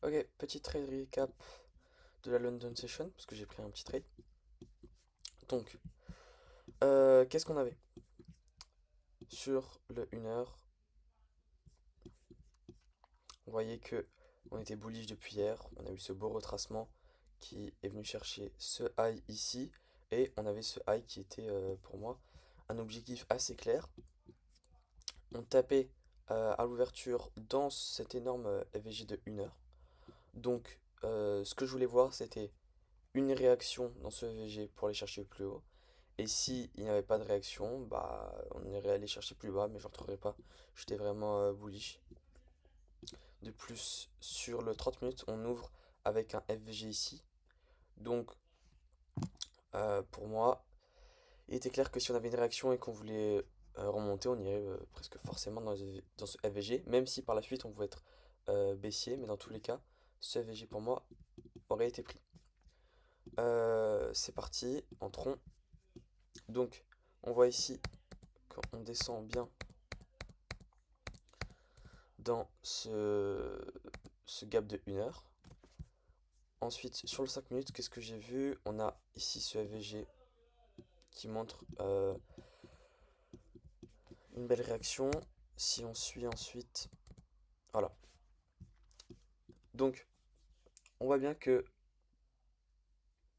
Ok, petit trade recap de la London Session, parce que j'ai pris un petit trade. Donc, qu'est-ce qu'on avait? Sur le 1 heure, on voyait que on était bullish depuis hier. On a eu ce beau retracement qui est venu chercher ce high ici. Et on avait ce high qui était pour moi un objectif assez clair. On tapait à l'ouverture dans cet énorme FVG de 1 heure. Donc, ce que je voulais voir, c'était une réaction dans ce FVG pour aller chercher plus haut. Et si il n'y avait pas de réaction, bah on irait aller chercher plus bas, mais je rentrerai pas. J'étais vraiment bullish. De plus, sur le 30 minutes, on ouvre avec un FVG ici. Donc, pour moi, il était clair que si on avait une réaction et qu'on voulait remonter, on irait presque forcément dans ce FVG, même si par la suite on pouvait être baissier, mais dans tous les cas, ce FVG pour moi aurait été pris. C'est parti, entrons. Donc, on voit ici qu'on descend bien dans ce gap de 1 heure. Ensuite, sur le 5 minutes, qu'est-ce que j'ai vu? On a ici ce FVG qui montre une belle réaction. Si on suit ensuite, voilà. Donc, on voit bien que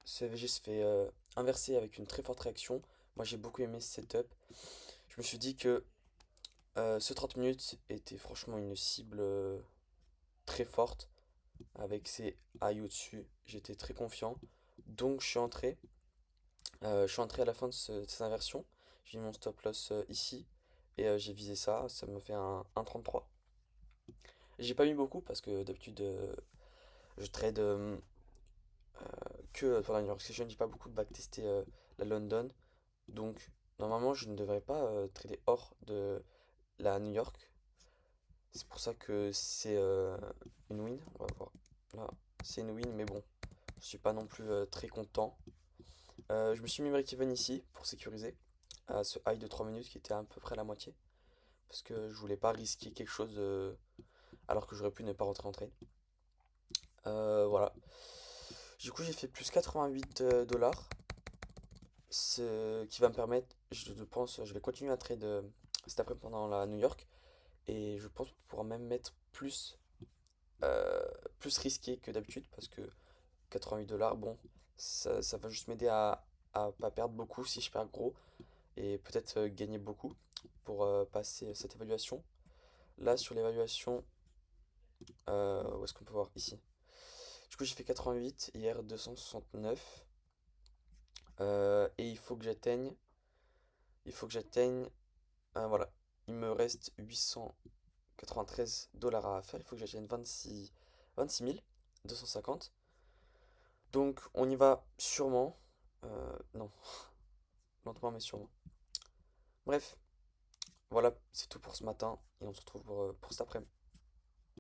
ce FVG se fait inverser avec une très forte réaction. Moi, j'ai beaucoup aimé ce setup. Je me suis dit que ce 30 minutes était franchement une cible très forte avec ses high au-dessus. J'étais très confiant. Donc, je suis entré à la fin de cette inversion. J'ai mis mon stop loss ici et j'ai visé ça. Ça me fait un 1,33. J'ai pas mis beaucoup parce que d'habitude je trade que pour la New York Session. J'ai pas beaucoup de backtesté la London. Donc normalement je ne devrais pas trader hors de la New York. C'est pour ça que c'est une win. On va voir. Là, c'est une win, mais bon, je suis pas non plus très content. Je me suis mis break-even ici pour sécuriser à ce high de 3 minutes qui était à peu près la moitié. Parce que je voulais pas risquer quelque chose alors que j'aurais pu ne pas rentrer en trade. Voilà. Du coup, j'ai fait plus 88 dollars. Ce qui va me permettre, je pense, je vais continuer à trade cet après pendant la New York. Et je pense pouvoir même mettre euh, plus risqué que d'habitude. Parce que 88 dollars, bon, ça va juste m'aider à pas perdre beaucoup si je perds gros. Et peut-être gagner beaucoup pour passer cette évaluation. Là, sur l'évaluation, où est-ce qu'on peut voir ici? Du coup, j'ai fait 88, hier 269. Et il faut que j'atteigne, voilà, il me reste 893 dollars à faire. Il faut que j'atteigne 26 250. Donc, on y va sûrement. Non, lentement mais sûrement. Bref, voilà, c'est tout pour ce matin et on se retrouve pour cet après-midi.